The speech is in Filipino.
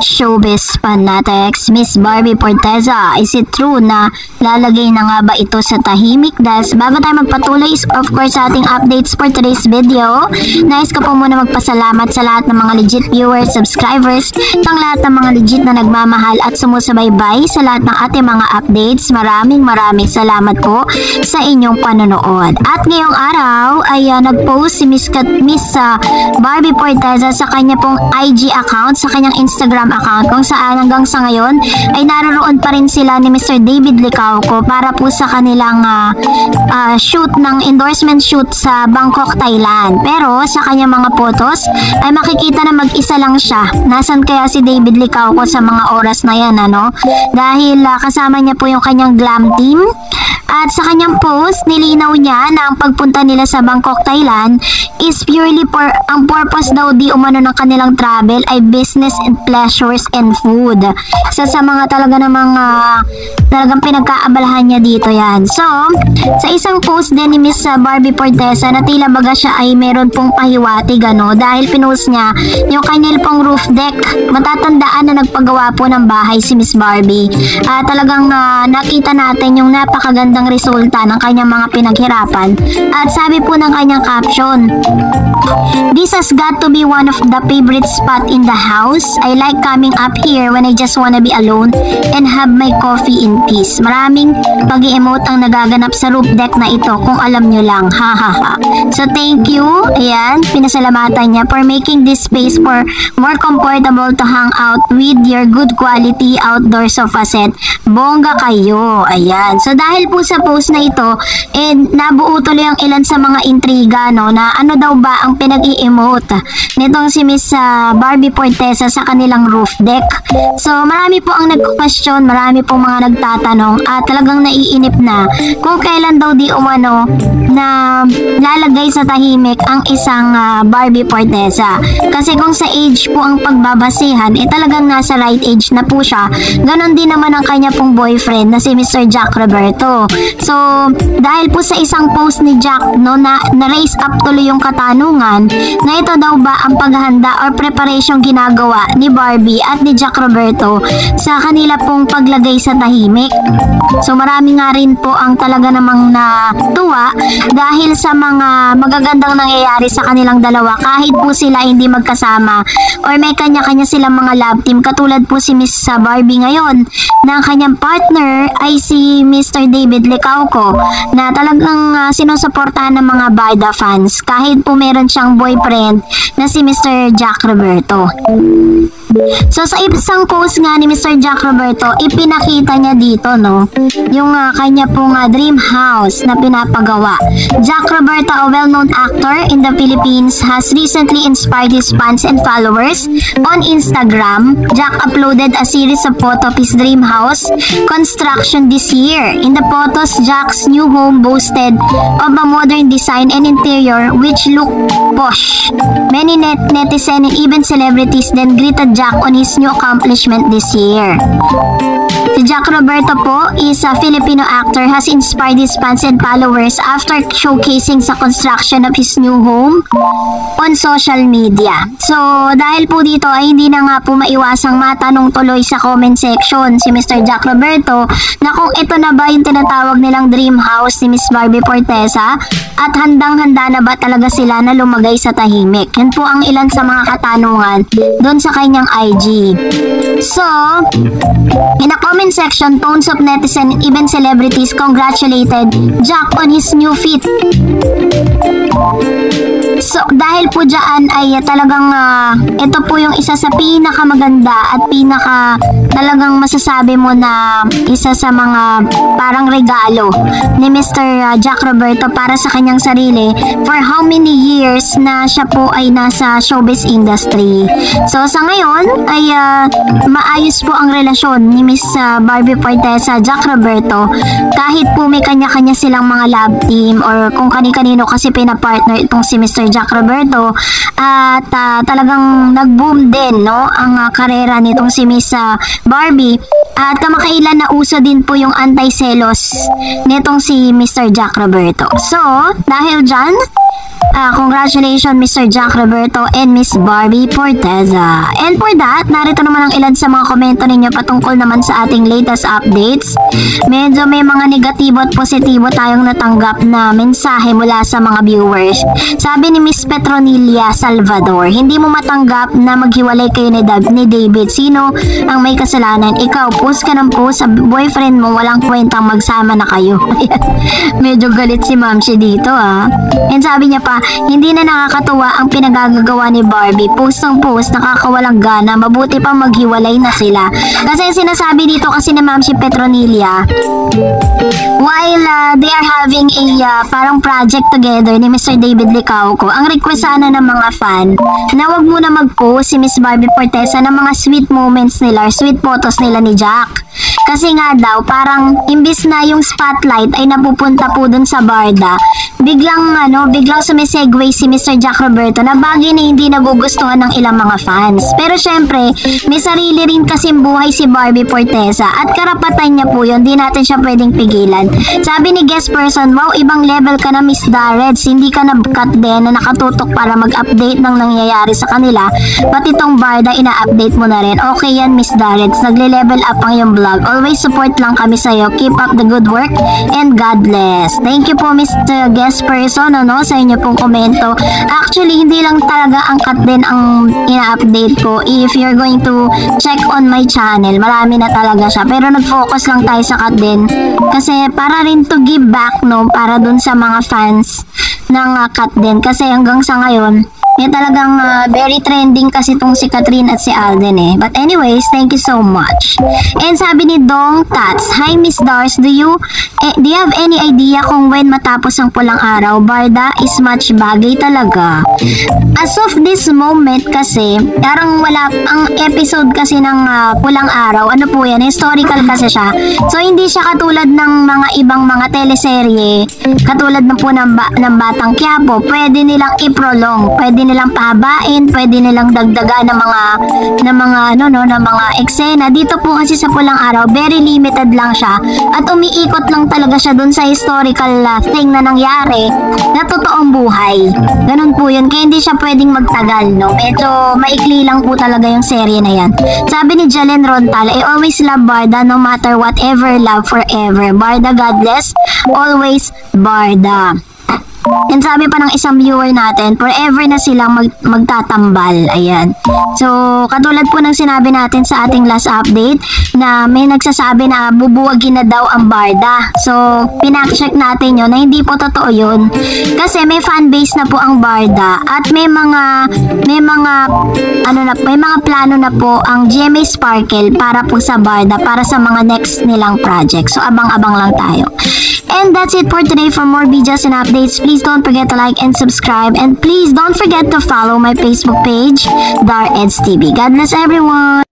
Showbiz fanatics, Miss Barbie Forteza, is it true na lalagay na nga ba ito sa tahimik? Dahil bago tayo magpatuloy, of course, sa ating updates for today's video, nais ko po muna magpasalamat sa lahat ng mga legit viewers, subscribers, ng lahat ng mga legit na nagmamahal at sumusubaybay sa lahat ng ating mga updates. Maraming salamat po sa inyong panonood. At ngayong araw ay nag-post si Miss Barbie Forteza sa kanya pong IG account, sa kanyang Instagram account, kung saan hanggang sa ngayon ay naroon pa rin sila ni Mr. David Licauco para po sa kanilang shoot ng endorsement shoot sa Bangkok, Thailand. Pero sa kanyang mga photos ay makikita na mag-isa lang siya. Nasaan kaya si David Licauco sa mga oras na yan, ano? Dahil kasama niya po yung kanyang glam team. At sa kanyang post, nilinaw niya na ang pagpunta nila sa Bangkok, Thailand is purely for ang purpose daw di umano ng kanilang travel ay business and pleasures and food. Sa mga talaga namang talagang pinagkaabalahan niya dito yan. So, sa isang post din ni Miss Barbie Forteza na tila baga siya ay meron pong pahiwatig, ano, dahil pinost niya yung kanyang pong roof deck. Matatandaan na nagpagawa po ng bahay si Miss Barbie. Talagang nakita natin yung napakagandang resulta ng kanyang mga pinaghirapan. At sabi po ng kanyang caption, "This has got to be one of the favorite spot in the house. I like coming up here when I just wanna be alone and have my coffee in peace." Maraming pag-i-emote ang nagaganap sa roof deck na ito, kung alam nyo lang. Ha. So thank you. Ayan, pinasalamatan niya for making this space for more comfortable to hang out with your good quality outdoor sofa set. Bongga kayo. Ayan. So dahil po sa post na ito, nabuo tuloy ang ilan sa mga intriga, no, na ano daw ba ang pinag-i-emote nitong si Miss Barbie Forteza sa kanilang roof deck. So marami po ang nag-question, marami po mga nagtatanong at talagang naiinip na kung kailan daw di umano na lalagay sa tahimik ang isang Barbie Forteza. Kasi kung sa age po ang pagbabasihan, talagang nasa right age na po siya. Ganon din naman ang kanya pong boyfriend na si Mr. Jack Roberto. So dahil po sa isang post ni Jack, no, na raise up tuloy yung katanungan na ito daw ba ang paghahanda or preparation ginagawa ni Barbie at ni Jack Roberto sa kanila pong paglagay sa tahimik. So marami nga rin po ang talaga namang natuwa dahil sa mga magagandang nangyayari sa kanilang dalawa kahit po sila hindi magkasama or may kanya-kanya silang mga love team, katulad po si Miss Barbie ngayon na ang kanyang partner ay si Mr. David Licauco na talagang sinusuportahan ng mga Barda fans kahit po meron siyang boyfriend na si Mr. Jack Roberto. So sa isang post nga ni Mr. Jack Roberto, ipinakita niya dito, no, yung kanya pong dream house na pinapagawa. Jack Roberto, a well-known actor in the Philippines, has recently inspired his fans and followers on Instagram. Jack uploaded a series of photos of his dream house construction this year. In the photos, Jack's new home boasted of a modern design and interior which look posh. Many netizens and even celebrities then greeted Jack on his new accomplishment this year. Si Jack Roberto po is a Filipino actor, has inspired his fans and followers after showcasing sa construction of his new home on social media. So dahil po dito ay hindi na nga po maiwasang matanong tuloy sa comment section si Mr. Jack Roberto na kung ito na ba yung tinatawag nilang dream house ni Miss Barbie Forteza at handang-handa na ba talaga sila na lumagay sa tahimik. Yan po ang ilan sa mga katanungan doon sa kanyang IG. So, in the comment section, tons of netizens and even celebrities congratulated Jack on his new feat. So, dahil po dyan ay talagang ito po yung isa sa pinakamaganda at talagang masasabi mo na isa sa mga parang regalo ni Mr. Jack Roberto para sa kanyang sarili for how many years na siya po ay nasa showbiz industry. So, sa ngayon ay maayos po ang relasyon ni Miss Barbie Forteza, Jack Roberto, kahit po may kanya-kanya silang mga love team or kung kani-kanino kasi pinapartner itong si Mr. Jack Roberto at talagang nag-boom din, no, ang karera nitong si Miss Barbie At kamakailan na uso din po yung anti-selos nitong si Mr. Jack Roberto. So, dahil dyan, congratulations Mr. Jack Roberto and Miss Barbie Forteza. And for that, narito naman ang ilan sa mga komento ninyo patungkol naman sa ating latest updates. Medyo may mga negatibo at positibo tayong natanggap na mensahe mula sa mga viewers. Sabi ni Miss Petronilia Salvador, hindi mo matanggap na maghiwalay kayo ni David. Sino ang may kasalanan? Ikaw, post ka ng post sa boyfriend mo, walang kwentang magsama na kayo. Medyo galit si Mamshi dito And sabi niya pa, hindi na nakakatuwa ang pinagagagawa ni Barbie. Post ng post, nakakawalang gana. Mabuti pa maghiwalay na sila. Kasi sinasabi dito kasi ni Mamshi Petronilia, while they are having a parang project together ni Mr. David Licauco, ang request sana ng mga fan na wag muna mag-post si Miss Barbie Forteza ng mga sweet moments nila, sweet photos nila ni Jack. Kasi nga daw, parang imbis na yung spotlight ay napupunta po dun sa barda, biglang sumisegue si Mr. Jack Roberto na bagay na hindi nagugustuhan ng ilang mga fans. Pero syempre, may sarili rin kasing buhay si Barbie Forteza at karapatan niya po yun, di natin siya pwedeng pigilan. Sabi ni guest person, wow, ibang level ka na Miss Darreds, hindi ka na-cut din na nakatutok para mag-update ng nangyayari sa kanila, pati tong barda ina-update mo na rin. Okay yan Miss Darreds, nagle-level up ang yung vlog. Always support lang kami sa'yo. Keep up the good work and God bless. Thank you po Mr. Guest Person sa inyo pong komento. Actually, hindi lang talaga ang cut din ang ina-update ko. If you're going to check on my channel, marami na talaga siya. Pero nag-focus lang tayo sa cut din. Kasi para rin to give back, para dun sa mga fans ng cut din. Kasi hanggang sa ngayon, talagang very trending kasi itong si Catherine at si Alden But anyways, thank you so much. And sabi ni Dong Tats, hi Miss Dars, do you have any idea kung when matapos ang pulang araw? Barda is much bagay talaga. As of this moment kasi, parang wala, ang episode kasi ng pulang araw, ano po yan, historical kasi siya. So hindi siya katulad ng mga ibang mga teleserye, katulad na po ng Batang Quiapo, pwede nilang i-prolong, pwede nilang pahabain, pwede nilang dagdagan ng mga eksena. Dito po kasi sa pulang araw, very limited lang siya at umiikot lang talaga siya dun sa historical thing na nangyari na totoong buhay. Ganun po yun, kaya hindi siya pwedeng magtagal, Medyo maikli lang po talaga yung serye na yan. Sabi ni Jalen Rontal, I always love Barda no matter whatever, love forever. Barda, God bless, always Barda. And sabi pa ng isang viewer natin, forever na silang magtatambal. Ayan. So, katulad po ng sinabi natin sa ating last update na may nagsasabi na bubuwagin na daw ang Barda. So, pinak-check natin yun na hindi po totoo yun. Kasi may fanbase na po ang Barda at may mga plano na po ang GMA Sparkle para po sa Barda, para sa mga next nilang project. So, abang-abang lang tayo. And that's it for today. For more videos and updates, please don't forget to like and subscribe. And please don't forget to follow my Facebook page, Dareds TV. God bless everyone!